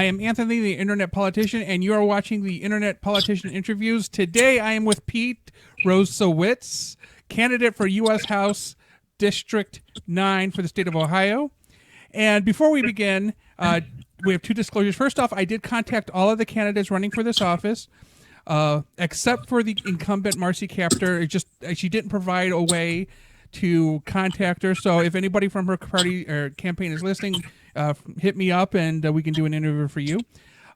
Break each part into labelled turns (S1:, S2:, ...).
S1: I am Anthony, the Internet Politician, and you are watching the Internet Politician Interviews. Today, I am with Pete Rosewicz, candidate for U.S. House District 9 for the state of Ohio. And before we begin, we have two disclosures. First off, I did contact all of the candidates running for this office, except for the incumbent Marcy Kaptur. She didn't provide a way to contact her. So if anybody from her party or campaign is listening, hit me up and we can do an interview for you.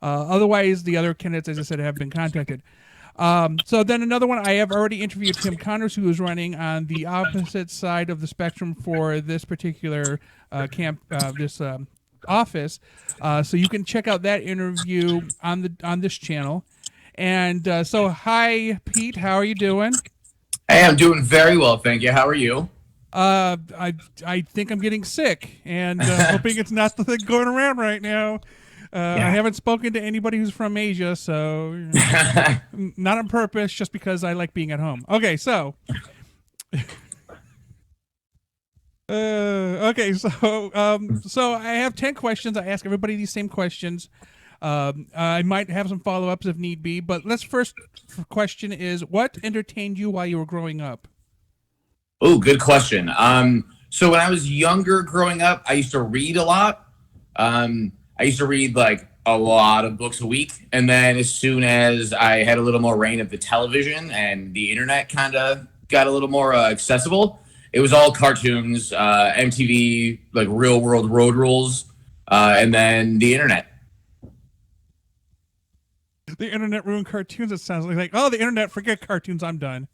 S1: Otherwise, the other candidates, as I said, have been contacted. So then another one, I have already interviewed Tim Connors, who is running on the opposite side of the spectrum for this particular office. So you can check out that interview on this channel. And so, hi, Pete. How are you doing?
S2: Hey, I'm doing very well, thank you. How are you?
S1: I think I'm getting sick, and hoping it's not the thing going around right now. I haven't spoken to anybody who's from Asia, so not on purpose, just because I like being at home. Okay, so so I have 10 questions. I ask everybody these same questions. I might have some follow-ups if need be, but let's first question is, what entertained you while you were growing up?
S2: Oh, good question. So when I was younger growing up, I used to read a lot. I used to read like a lot of books a week. And then as soon as I had a little more reign of the television and the internet kind of got a little more accessible, it was all cartoons, MTV, like Real World Road Rules, and then the internet.
S1: The internet ruined cartoons. It sounds like, oh, the internet, forget cartoons, I'm done.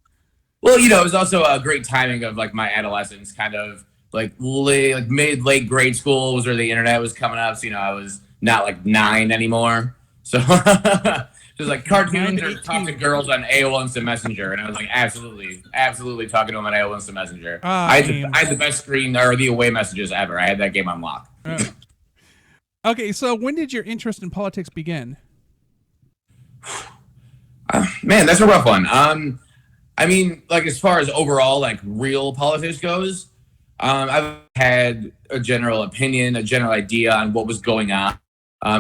S2: Well, you know, it was also a great timing of like my adolescence, kind of like late grade school was where the internet was coming up. So, you know, I was not like 9 anymore. So just like cartoons or talking to girls on AOL Instant Messenger. And I was like, absolutely talking to them on AOL Instant Messenger. I had the best screen or the away messages ever. I had that game on lock.
S1: Okay, so when did your interest in politics begin?
S2: Man, that's a rough one. I mean, like as far as overall like real politics goes, I've had a general opinion, a general idea on what was going on,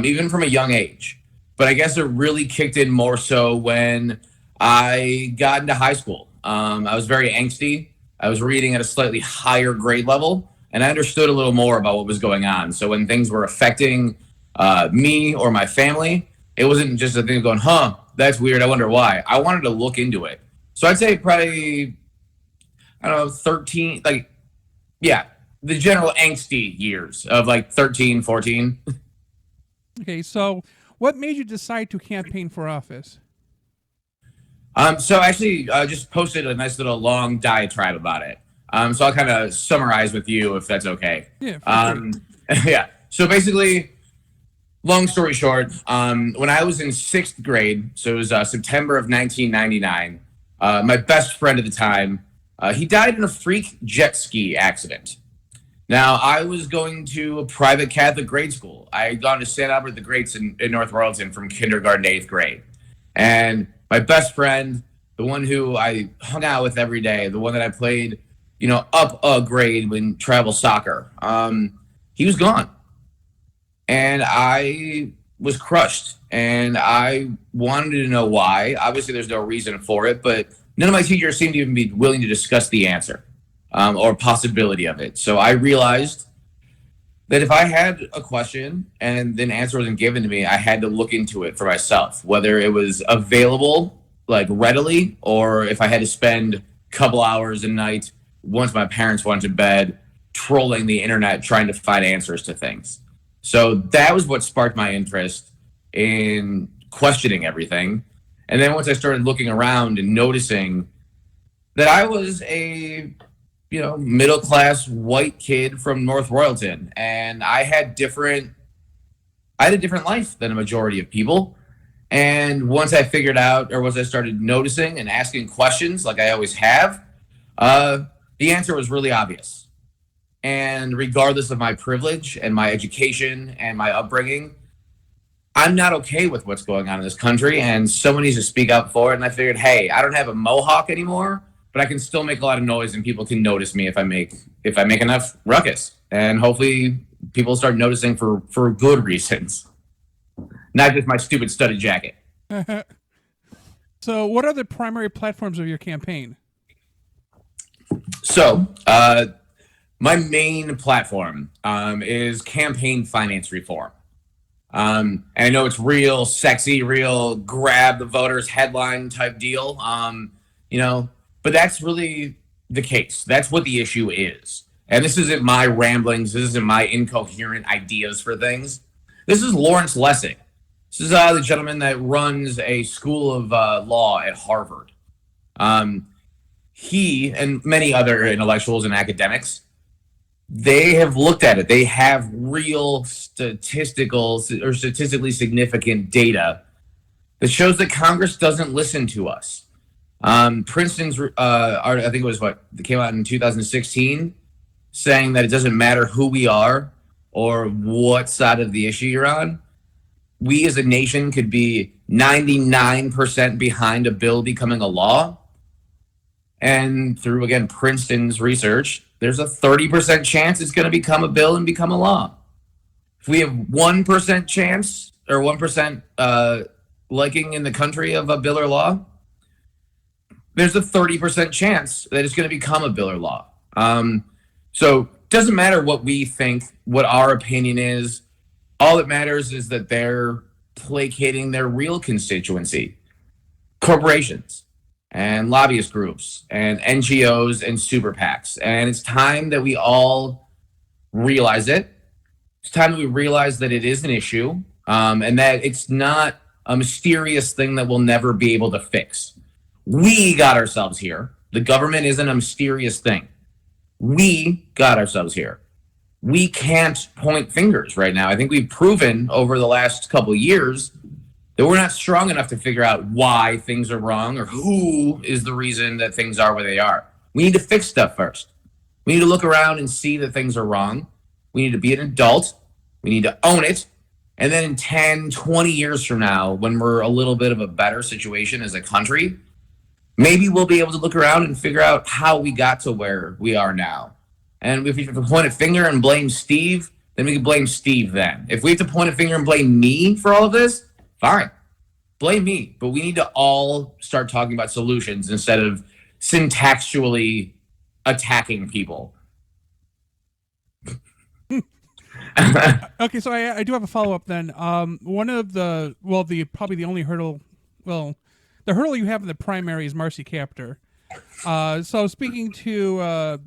S2: even from a young age. But I guess it really kicked in more so when I got into high school. I was very angsty. I was reading at a slightly higher grade level, and I understood a little more about what was going on. So when things were affecting me or my family, it wasn't just a thing of going, that's weird, I wonder why. I wanted to look into it. So I'd say probably, I don't know, 13, like, yeah, the general angsty years of like 13, 14.
S1: Okay, so what made you decide to campaign for office?
S2: So I actually just posted a nice little long diatribe about it. So I'll kind of summarize with you if that's okay.
S1: Yeah, sure.
S2: Yeah, so basically, long story short, when I was in 6th grade, so it was September of 1999, my best friend at the time, he died in a freak jet ski accident. Now, I was going to a private Catholic grade school. I had gone to St. Albert the Greats in North Royalton from kindergarten to 8th grade. And my best friend, the one who I hung out with every day, the one that I played, you know, up a grade when travel soccer, he was gone. And I was crushed, and I wanted to know why. Obviously, there's no reason for it, but none of my teachers seemed to even be willing to discuss the answer or possibility of it. So I realized that if I had a question and an answer wasn't given to me, I had to look into it for myself, whether it was available like readily or if I had to spend a couple hours a night once my parents went to bed trolling the internet trying to find answers to things. So that was what sparked my interest in questioning everything. And then once I started looking around and noticing that I was a, you know, middle-class white kid from North Royalton, and I had a different life than a majority of people. And once I figured out, or once I started noticing and asking questions like I always have, the answer was really obvious. And regardless of my privilege and my education and my upbringing, I'm not okay with what's going on in this country, and someone needs to speak up for it. And I figured, hey, I don't have a mohawk anymore, but I can still make a lot of noise, and people can notice me if I make enough ruckus. And hopefully people start noticing for good reasons. not just my stupid studded jacket.
S1: So, what are the primary platforms of your campaign?
S2: So, my main platform is campaign finance reform. And I know it's real sexy, real grab the voters headline type deal. But that's really the case. That's what the issue is. And this isn't my ramblings. This isn't my incoherent ideas for things. This is Lawrence Lessig. This is the gentleman that runs a school of law at Harvard. He and many other intellectuals and academics, they have looked at it. They have real statistically significant data that shows that Congress doesn't listen to us. Princeton's, I think it was that came out in 2016, saying that it doesn't matter who we are or what side of the issue you're on. We as a nation could be 99% behind a bill becoming a law. And through, again, Princeton's research, there's a 30% chance it's going to become a bill and become a law. If we have 1% chance or 1% liking in the country of a bill or law, there's a 30% chance that it's going to become a bill or law. So it doesn't matter what we think, what our opinion is. All that matters is that they're placating their real constituency, corporations and lobbyist groups and NGOs and super PACs. And it's time that we all realize it. It's time that we realize that it is an issue and that it's not a mysterious thing that we'll never be able to fix. We got ourselves here. The government isn't a mysterious thing. We got ourselves here. We can't point fingers right now. I think we've proven over the last couple of years that we're not strong enough to figure out why things are wrong or who is the reason that things are where they are. We need to fix stuff first. We need to look around and see that things are wrong. We need to be an adult. We need to own it. And then in 10, 20 years from now, when we're a little bit of a better situation as a country, maybe we'll be able to look around and figure out how we got to where we are now. And if we have to point a finger and blame Steve, then we can blame Steve then. If we have to point a finger and blame me for all of this, fine. Blame me. But we need to all start talking about solutions instead of syntaxually attacking people.
S1: Okay, so I do have a follow-up then. One of the probably the only hurdle, the hurdle you have in the primary is Marcy Kaptur. So speaking to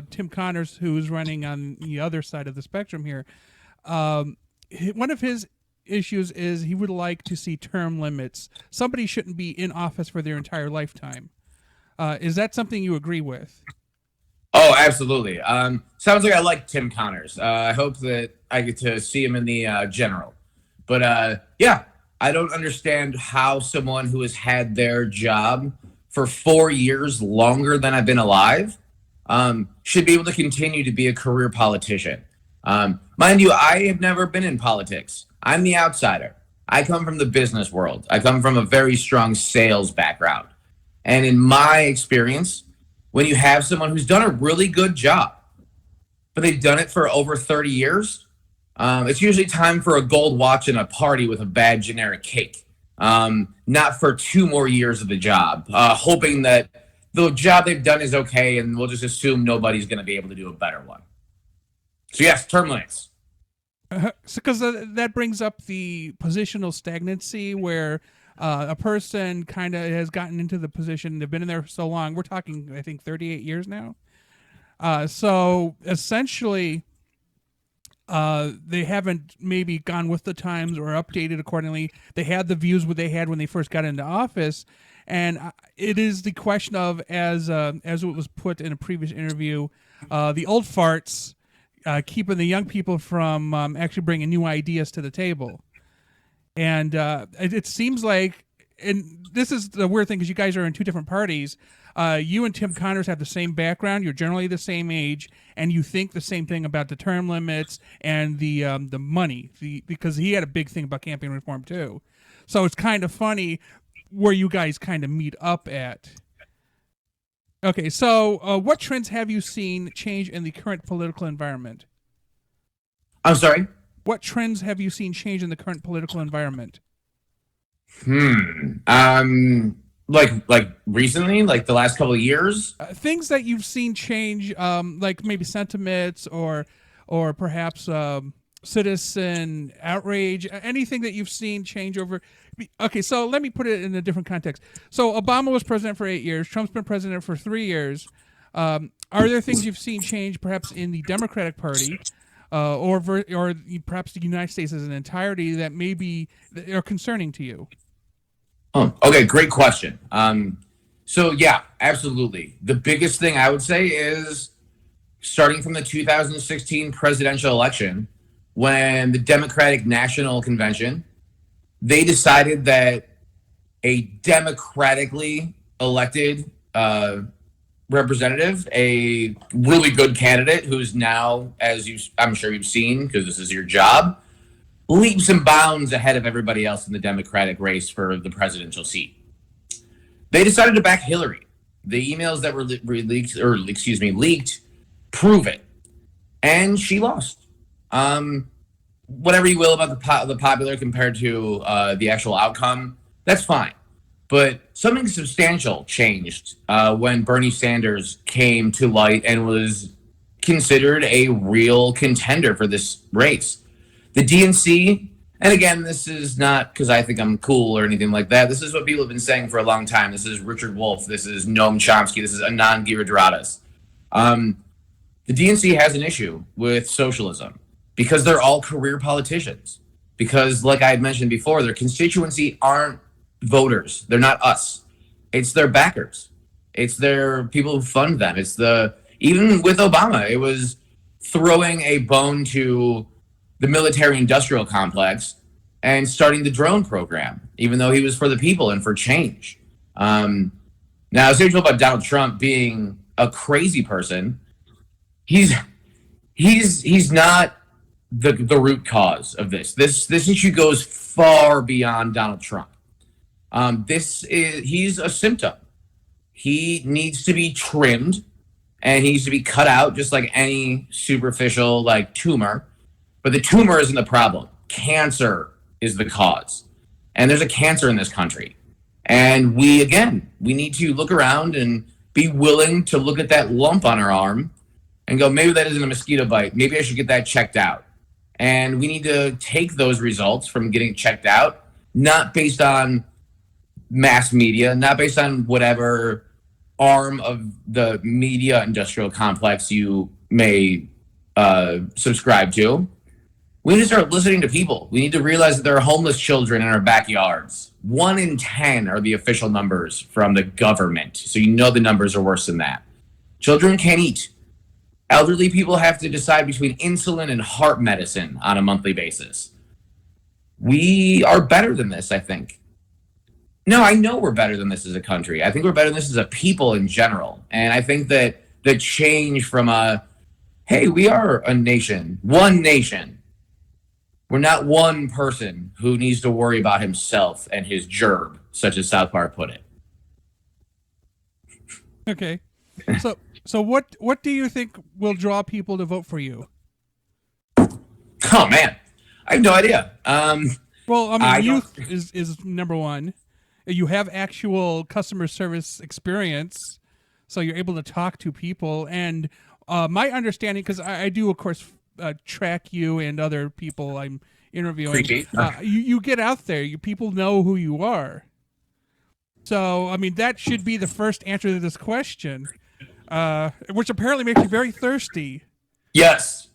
S1: Tim Connors, who's running on the other side of the spectrum here, one of his issues is he would like to see term limits. Somebody shouldn't be in office for their entire lifetime. Is that something you agree with?
S2: Oh, absolutely. Sounds like I like Tim Connors. I hope that I get to see him in the general. But yeah, I don't understand how someone who has had their job for 4 years longer than I've been alive should be able to continue to be a career politician. Mind you, I have never been in politics. I'm the outsider. I come from the business world. I come from a very strong sales background. And in my experience, when you have someone who's done a really good job, but they've done it for over 30 years, it's usually time for a gold watch and a party with a bad generic cake. Not for 2 more years of the job, hoping that the job they've done is okay, and we'll just assume nobody's going to be able to do a better one. So yes, term limits.
S1: Because that brings up the positional stagnancy where a person kind of has gotten into the position, they've been in there so long. We're talking, I think, 38 years now. So essentially, they haven't maybe gone with the times or updated accordingly. They had the views what they had when they first got into office. And it is the question of, as it was put in a previous interview, the old farts keeping the young people from actually bringing new ideas to the table. And it seems like, and this is the weird thing because you guys are in 2 different parties. You and Tim Connors have the same background. You're generally the same age, and you think the same thing about the term limits and the money. Because he had a big thing about campaign reform too. So it's kind of funny where you guys kind of meet up at. Okay, so what trends have you seen change in the current political environment?
S2: I'm sorry?
S1: what trends have you seen change in the current political environment?
S2: Like recently, like the last couple of years.
S1: Things that you've seen change, like maybe sentiments or perhaps citizen outrage, anything that you've seen change over. Okay, so let me put it in a different context. So Obama was president for 8 years. Trump's been president for 3 years. Are there things you've seen change, perhaps in the Democratic Party, or perhaps the United States as an entirety, that maybe are concerning to you?
S2: Oh, okay, great question. So yeah, absolutely. The biggest thing I would say is starting from the 2016 presidential election, when the Democratic National Convention, they decided that a democratically elected representative, a really good candidate who's now, I'm sure you've seen because this is your job, leaps and bounds ahead of everybody else in the Democratic race for the presidential seat. They decided to back Hillary. The emails that were leaked prove it, and she lost. Whatever you will about the popular compared to the actual outcome, that's fine. But something substantial changed when Bernie Sanders came to light and was considered a real contender for this race. The DNC, and again, this is not because I think I'm cool or anything like that. This is what people have been saying for a long time. This is Richard Wolff. This is Noam Chomsky. This is Anand Giridharadas. The DNC has an issue with socialism because they're all career politicians. Because, like I had mentioned before, their constituency aren't voters. They're not us. It's their backers. It's their people who fund them. Even with Obama, it was throwing a bone to the military-industrial complex and starting the drone program, even though he was for the people and for change. Now, as usual about Donald Trump being a crazy person, he's not the root cause of this. This issue goes far beyond Donald Trump. He's a symptom. He needs to be trimmed and he needs to be cut out just like any superficial like tumor. But the tumor isn't the problem. Cancer is the cause. And there's a cancer in this country. And we need to look around and be willing to look at that lump on our arm and go, maybe that isn't a mosquito bite. Maybe I should get that checked out. And we need to take those results from getting checked out, not based on mass media, not based on whatever arm of the media industrial complex you may subscribe to. We need to start listening to people. We need to realize that there are homeless children in our backyards. 1 in 10 are the official numbers from the government. So you know the numbers are worse than that. Children can't eat. Elderly people have to decide between insulin and heart medicine on a monthly basis. We are better than this, I think. No, I know we're better than this as a country. I think we're better than this as a people in general. And I think that the change from hey, we are a nation, one nation. We're not one person who needs to worry about himself and his gerb, such as South Park put it.
S1: Okay. So what do you think will draw people to vote for you?
S2: Oh man, I have no idea.
S1: Well, I mean, youth is number one. You have actual customer service experience, so you're able to talk to people. And my understanding, because I do, of course, track you and other people I'm interviewing. You get out there. People know who you are. So, I mean, that should be the first answer to this question, which apparently makes you very thirsty.
S2: Yes.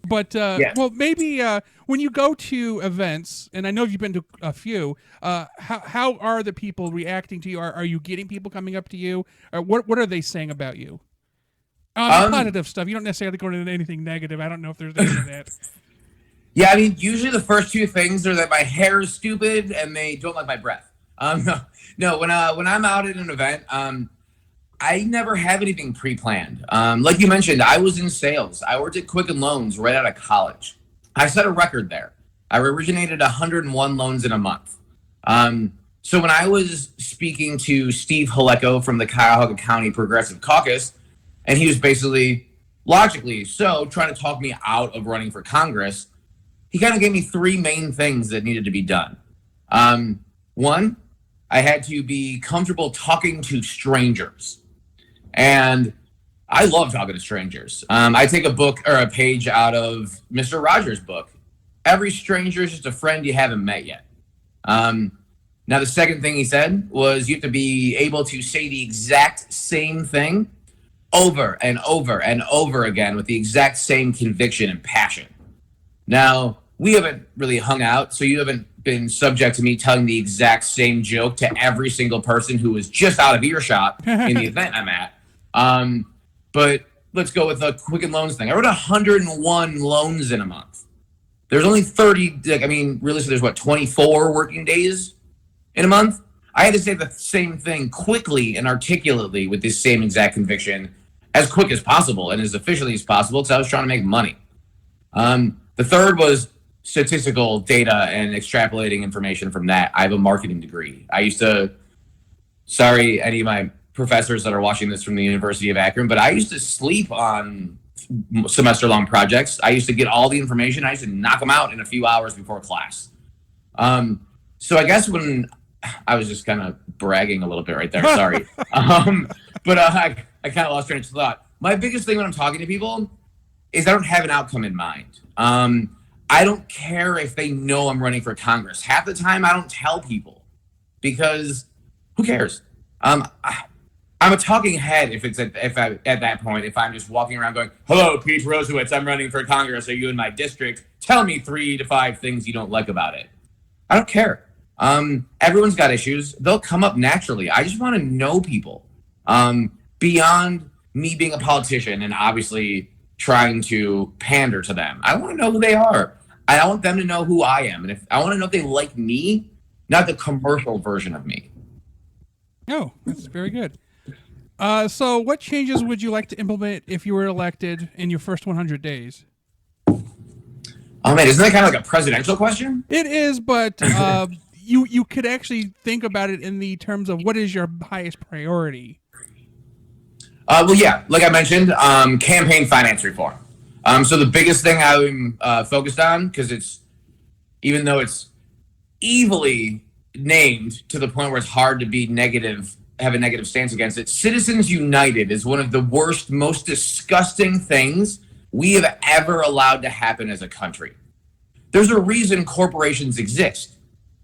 S1: But, well, maybe when you go to events, and I know you've been to a few, how are the people reacting to you? Are you getting people coming up to you? What are they saying about you? Positive stuff. You don't necessarily go into anything negative. I don't know if there's any of that.
S2: Yeah, I mean, usually the first two things are that my hair is stupid and they don't like my breath. No, when I'm out at an event, I never have anything pre-planned. Like you mentioned, I was in sales. I worked at Quicken Loans right out of college. I set a record there. I originated 101 loans in a month. So when I was speaking to Steve Halecko from the Cuyahoga County Progressive Caucus, and he was basically, logically so, trying to talk me out of running for Congress, he kind of gave me three main things that needed to be done. One, I had to be comfortable talking to strangers. And I love talking to strangers. I take a book or a page out of Mr. Rogers' book. Every stranger is just a friend you haven't met yet. Now, the second thing he said was you have to be able to say the exact same thing over and over and over again with the exact same conviction and passion. Now, we haven't really hung out, so you haven't been subject to me telling the exact same joke to every single person who was just out of earshot in the event I'm at. But let's go with the Quicken Loans thing. I wrote 101 loans in a month. There's only 30, realistically, there's 24 working days in a month. I had to say the same thing quickly and articulately with this same exact conviction as quick as possible and as efficiently as possible because I was trying to make money. The third was statistical data and extrapolating information from that. I have a marketing degree. Sorry, any of my professors that are watching this from the University of Akron, but I used to sleep on semester-long projects. I used to get all the information. I used to knock them out in a few hours before class. So I guess when I was just kind of bragging a little bit right there, sorry. But I kind of lost train of thought. My biggest thing when I'm talking to people is I don't have an outcome in mind. I don't care if they know I'm running for Congress. Half the time I don't tell people because who cares? I'm a talking head if at that point, if I'm just walking around going, hello, Pete Rosewicz, I'm running for Congress. Are you in my district? Tell me 3 to 5 things you don't like about it. I don't care. Everyone's got issues. They'll come up naturally. I just want to know people. Beyond me being a politician and obviously trying to pander to them. I want to know who they are. I want them to know who I am. And if I want to know if they like me, not the commercial version of me.
S1: Oh, that's very good. So what changes would you like to implement if you were elected in your first 100 days?
S2: Oh man, isn't that kind of like a presidential question?
S1: It is, but you could actually think about it in the terms of what is your highest priority.
S2: Well, yeah, like I mentioned, campaign finance reform. So the biggest thing I'm focused on, because even though it's evilly named to the point where it's hard to be negative, have a negative stance against it, Citizens United is one of the worst, most disgusting things we have ever allowed to happen as a country. There's a reason corporations exist.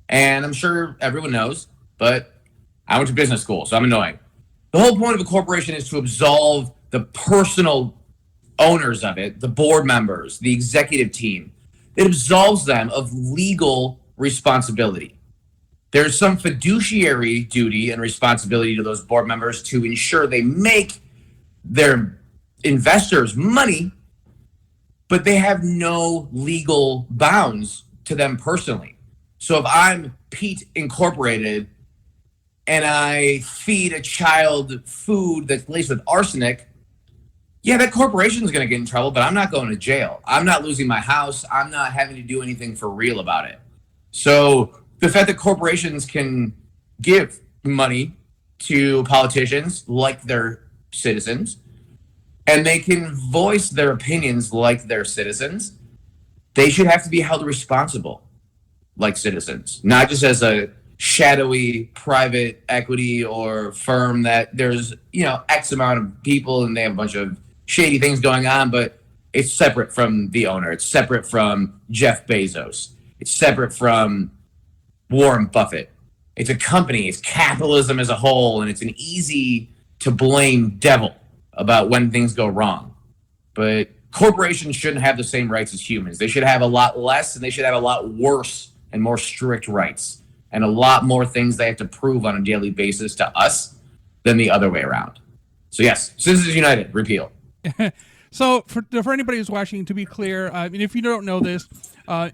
S2: And I'm sure everyone knows, but I went to business school, so I'm annoying. The whole point of a corporation is to absolve the personal owners of it, the board members, the executive team. It absolves them of legal responsibility. There's some fiduciary duty and responsibility to those board members to ensure they make their investors money, but they have no legal bounds to them personally. So if I'm Pete Incorporated and I feed a child food that's laced with arsenic, yeah, that corporation is going to get in trouble, but I'm not going to jail. I'm not losing my house. I'm not having to do anything for real about it. So the fact that corporations can give money to politicians like their citizens, and they can voice their opinions like their citizens, they should have to be held responsible like citizens, not just as a shadowy private equity or firm that there's, X amount of people and they have a bunch of shady things going on, but it's separate from the owner. It's separate from Jeff Bezos. It's separate from Warren Buffett. It's a company. It's capitalism as a whole, and it's an easy to blame devil about when things go wrong. But corporations shouldn't have the same rights as humans. They should have a lot less, and they should have a lot worse and more strict rights, and a lot more things they have to prove on a daily basis to us than the other way around. So yes, Citizens United, repeal.
S1: So for anybody who's watching, to be clear, and if you don't know this,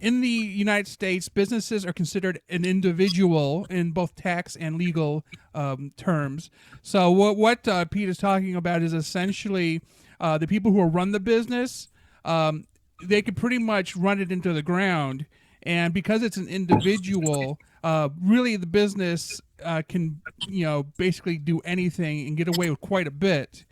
S1: in the United States, businesses are considered an individual in both tax and legal terms. So what Pete is talking about is essentially the people who run the business, they could pretty much run it into the ground. And because it's an individual, really the business can, basically do anything and get away with quite a bit.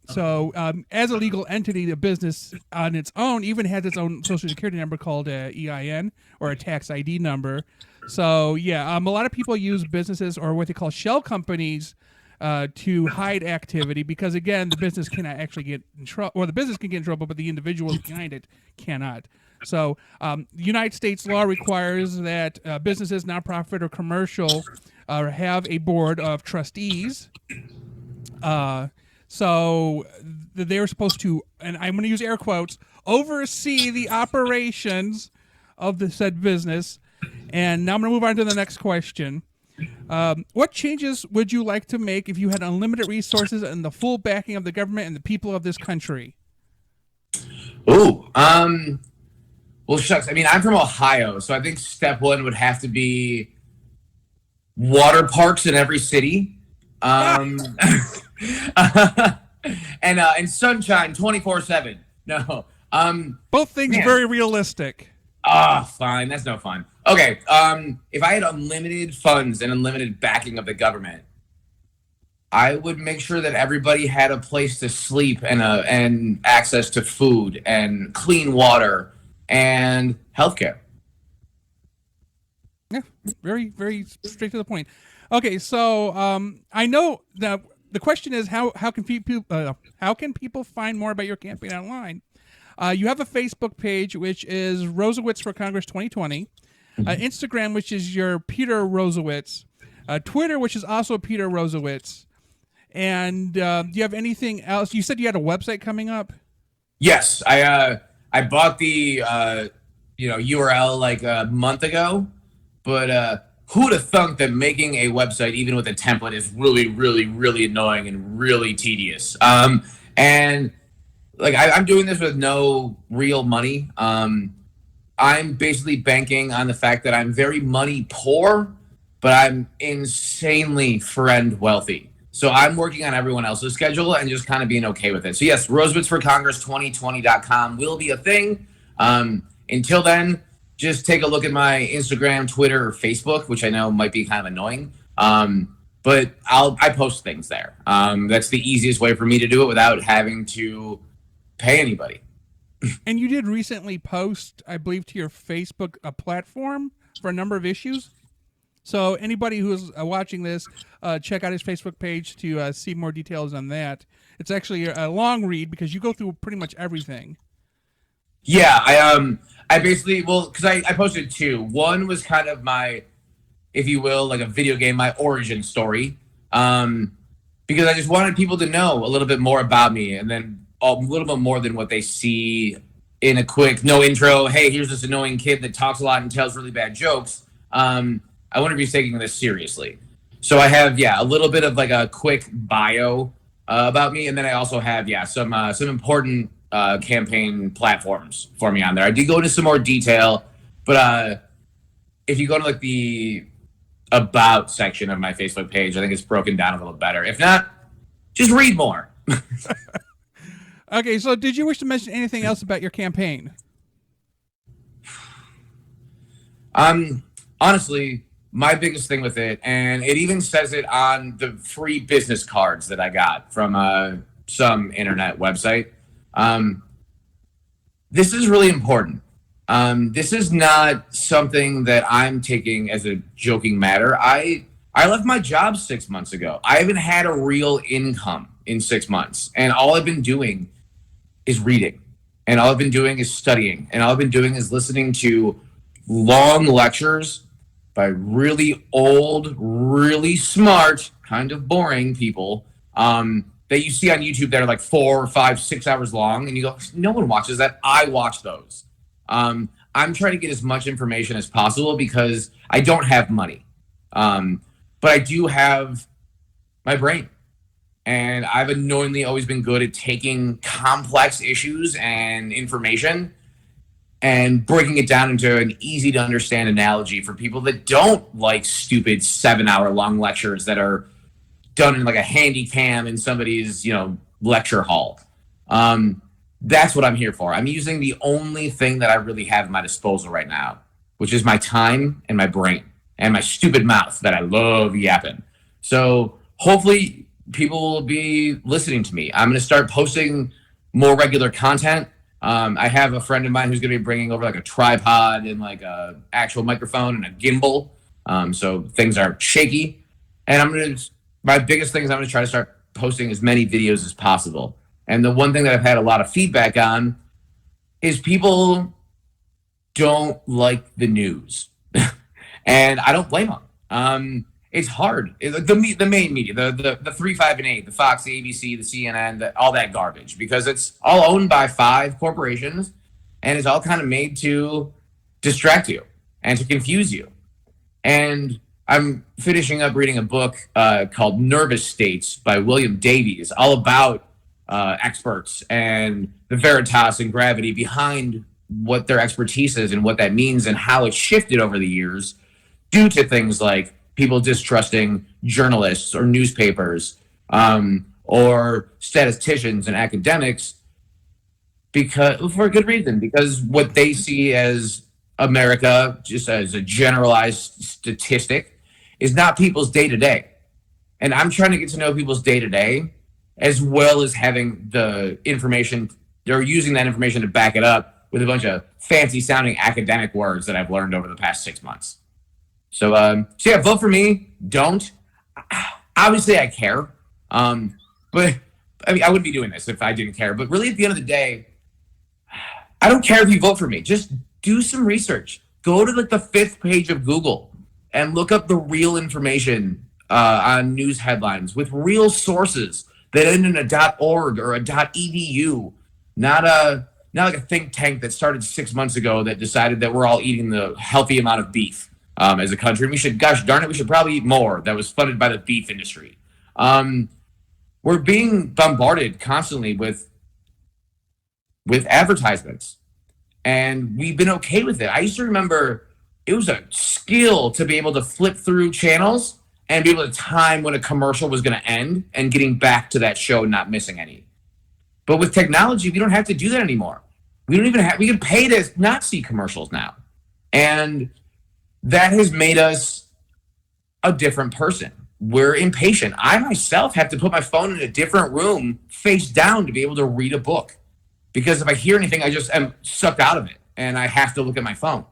S1: As a legal entity, the business on its own even has its own social security number called a EIN or a tax ID number. So a lot of people use businesses or what they call shell companies to hide activity because, again, the business cannot actually get in trouble, or the business can get in trouble, but the individuals behind it cannot. So the United States law requires that businesses, nonprofit or commercial, have a board of trustees. So they're supposed to, and I'm going to use air quotes, oversee the operations of the said business. And now I'm going to move on to the next question. What changes would you like to make if you had unlimited resources and the full backing of the government and the people of this country?
S2: Ooh, well, shucks. I mean, I'm from Ohio, so I think step one would have to be water parks in every city. And sunshine 24/7. No.
S1: Both things very realistic.
S2: Fine. That's no fun. Okay. If I had unlimited funds and unlimited backing of the government, I would make sure that everybody had a place to sleep and access to food and clean water and healthcare.
S1: Yeah, very, very straight to the point. Okay, so I know that the question is how can people find more about your campaign online? You have a Facebook page, which is Rosewicz for Congress 2020, Instagram, which is your Peter Rosewicz, Twitter, which is also Peter Rosewicz, and do you have anything else? You said you had a website coming up.
S2: Yes, I bought the URL like a month ago, but who'd have thunk that making a website even with a template is really, really, really annoying and really tedious. And like I'm doing this with no real money. I'm basically banking on the fact that I'm very money poor, but I'm insanely friend wealthy. So I'm working on everyone else's schedule and just kind of being okay with it. So yes, rosewitzforcongress2020.com will be a thing. Until then, just take a look at my Instagram, Twitter, or Facebook, which I know might be kind of annoying. But I post things there. That's the easiest way for me to do it without having to pay anybody.
S1: And you did recently post, I believe, to your Facebook platform for a number of issues. So anybody who's watching this, check out his Facebook page to see more details on that. It's actually a long read because you go through pretty much everything.
S2: Yeah, I basically, because I posted two. One was kind of my, if you will, like a video game, my origin story. Because I just wanted people to know a little bit more about me, and then a little bit more than what they see in a quick no intro. Hey, here's this annoying kid that talks a lot and tells really bad jokes. I want to be taking this seriously. So I have, a little bit of like a quick bio about me. And then I also have, some important campaign platforms for me on there. I did go into some more detail, but if you go to like the about section of my Facebook page, I think it's broken down a little better. If not, just read more.
S1: Okay, so did you wish to mention anything else about your campaign?
S2: Honestly, my biggest thing with it, and it even says it on the free business cards that I got from some internet website. This is really important. This is not something that I'm taking as a joking matter. I left my job 6 months ago. I haven't had a real income in 6 months. And all I've been doing is reading. And all I've been doing is studying. And all I've been doing is listening to long lectures by really old, really smart, kind of boring people that you see on YouTube that are like 4 or 5, 6 hours long. And you go, no one watches that. I watch those. I'm trying to get as much information as possible because I don't have money. But I do have my brain. And I've annoyingly always been good at taking complex issues and information and breaking it down into an easy to understand analogy for people that don't like stupid 7-hour long lectures that are done in like a handy cam in somebody's, lecture hall. That's what I'm here for. I'm using the only thing that I really have at my disposal right now, which is my time and my brain and my stupid mouth that I love yapping. So hopefully people will be listening to me. I'm going to start posting more regular content. I have a friend of mine who's going to be bringing over like a tripod and like a actual microphone and a gimbal. So things are shaky. And my biggest thing is I'm going to try to start posting as many videos as possible. And the one thing that I've had a lot of feedback on is people don't like the news. And I don't blame them. It's hard. The main media, the 3, 5, and 8, the Fox, the ABC, the CNN, all that garbage, because it's all owned by 5 corporations, and it's all kind of made to distract you and to confuse you. And I'm finishing up reading a book called Nervous States by William Davies, all about experts and the veritas and gravity behind what their expertise is and what that means and how it's shifted over the years due to things like people distrusting journalists or newspapers or statisticians and academics because for a good reason, because what they see as America, just as a generalized statistic, is not people's day-to-day. And I'm trying to get to know people's day-to-day as well as having the information or using that information to back it up with a bunch of fancy-sounding academic words that I've learned over the past 6 months. So yeah, vote for me. Don't. Obviously, I care. But I mean, I wouldn't be doing this if I didn't care. But really, at the end of the day, I don't care if you vote for me. Just do some research. Go to like the 5th page of Google and look up the real information on news headlines with real sources that end in a .org or a .edu, not like a think tank that started 6 months ago that decided that we're all eating the healthy amount of beef. As a country, we should, gosh darn it, we should probably eat more. That was funded by the beef industry. We're being bombarded constantly with advertisements, and we've been okay with it. I used to remember it was a skill to be able to flip through channels and be able to time when a commercial was going to end and getting back to that show and not missing any. But with technology, we don't have to do that anymore. We can pay to not see commercials now. And that has made us a different person. We're impatient. I myself have to put my phone in a different room face down to be able to read a book. Because if I hear anything, I just am sucked out of it and I have to look at my phone.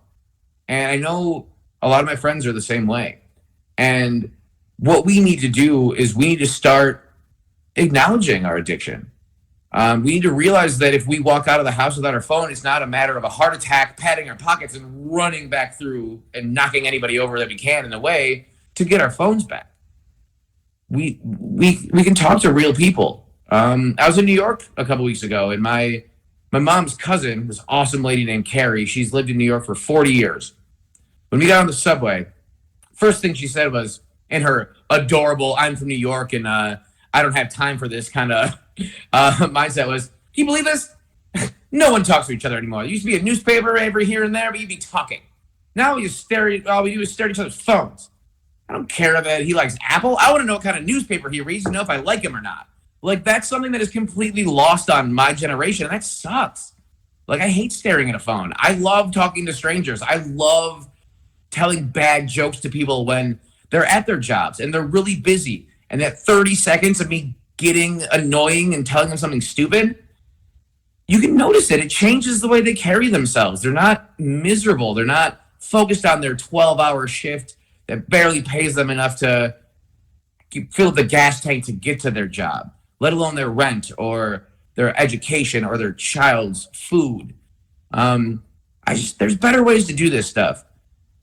S2: And I know a lot of my friends are the same way. And what we need to do is we need to start acknowledging our addiction. We need to realize that if we walk out of the house without our phone, it's not a matter of a heart attack, patting our pockets and running back through and knocking anybody over that we can in the way to get our phones back. We can talk to real people. I was in New York a couple weeks ago, and my mom's cousin, this awesome lady named Carrie, she's lived in New York for 40 years. When we got on the subway, first thing she said was, in her adorable, I'm from New York and I don't have time for this kind of mindset was, can you believe this? No one talks to each other anymore. There used to be a newspaper every here and there, but you'd be talking. Now all we do is stare at each other's phones. I don't care that he likes Apple. I want to know what kind of newspaper he reads to know if I like him or not. Like, that's something that is completely lost on my generation, and that sucks. Like, I hate staring at a phone. I love talking to strangers. I love telling bad jokes to people when they're at their jobs and they're really busy. And that 30 seconds of me getting annoying and telling them something stupid, you can notice it. It changes the way they carry themselves. They're not miserable. They're not focused on their 12-hour shift that barely pays them enough to fill the gas tank to get to their job, let alone their rent or their education or their child's food. There's better ways to do this stuff.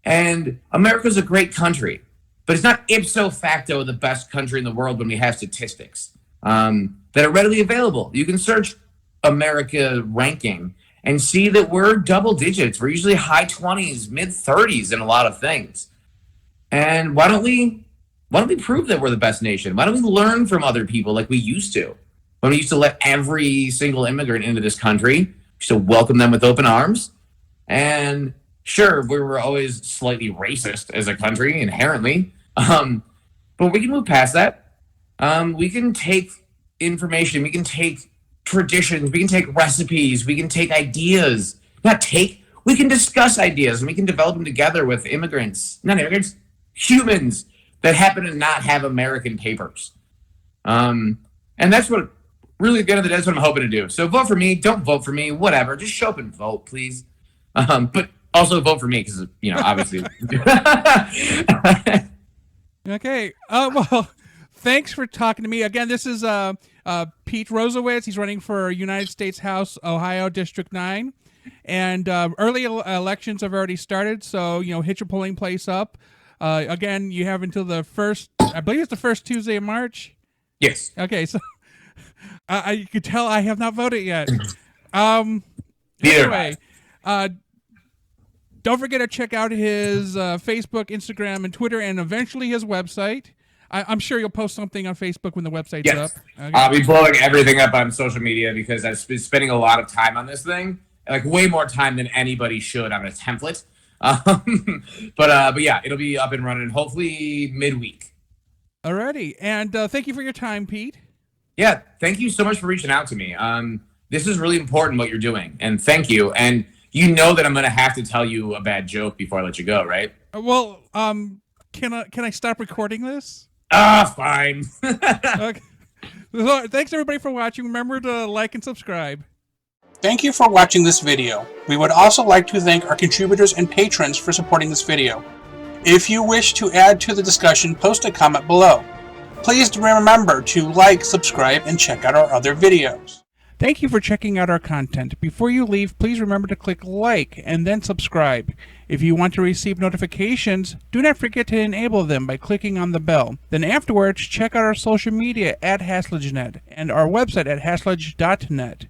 S2: And America's a great country, but it's not ipso facto the best country in the world when we have statistics that are readily available. You can search America ranking and see that we're double digits. We're usually high 20s, mid 30s in a lot of things. And why don't we prove that we're the best nation? Why don't we learn from other people like we used to? When we used to let every single immigrant into this country, we used to welcome them with open arms. And sure, we were always slightly racist as a country inherently, but we can move past that. We can take information, we can take traditions, we can take recipes, we can take ideas. We can discuss ideas and we can develop them together with humans that happen to not have American papers. And that's what really at the end of the day, that's what I'm hoping to do. So vote for me. Don't vote for me. Whatever. Just show up and vote, please. But also vote for me because, you know, obviously.
S1: Okay. Well, thanks for talking to me. Again, this is Pete Rosewicz. He's running for United States House, Ohio, District 9. And early elections have already started, so, you know, hit your polling place up. Again, you have until the first, I believe it's the first Tuesday of March.
S2: Yes.
S1: Okay, so you could tell I have not voted yet.
S2: Anyway,
S1: don't forget to check out his Facebook, Instagram, and Twitter, and eventually his website. I'm sure you'll post something on Facebook when the website's up. Okay.
S2: I'll be blowing everything up on social media because I've been spending a lot of time on this thing, like way more time than anybody should on a template. But yeah, it'll be up and running hopefully midweek.
S1: Alrighty, and thank you for your time, Pete.
S2: Yeah, thank you so much for reaching out to me. This is really important what you're doing, and thank you. And you know that I'm going to have to tell you a bad joke before I let you go, right?
S1: Well, can I stop recording this?
S2: Fine.
S1: Okay. So, thanks everybody for watching. Remember to like and subscribe.
S3: Thank you for watching this video. We would also like to thank our contributors and patrons for supporting this video. If you wish to add to the discussion, post a comment below. Please remember to like, subscribe, and check out our other videos.
S1: Thank you for checking out our content. Before you leave, please remember to click like and then subscribe. If you want to receive notifications, do not forget to enable them by clicking on the bell. Then afterwards, check out our social media at HaslageNet and our website at haslage.net.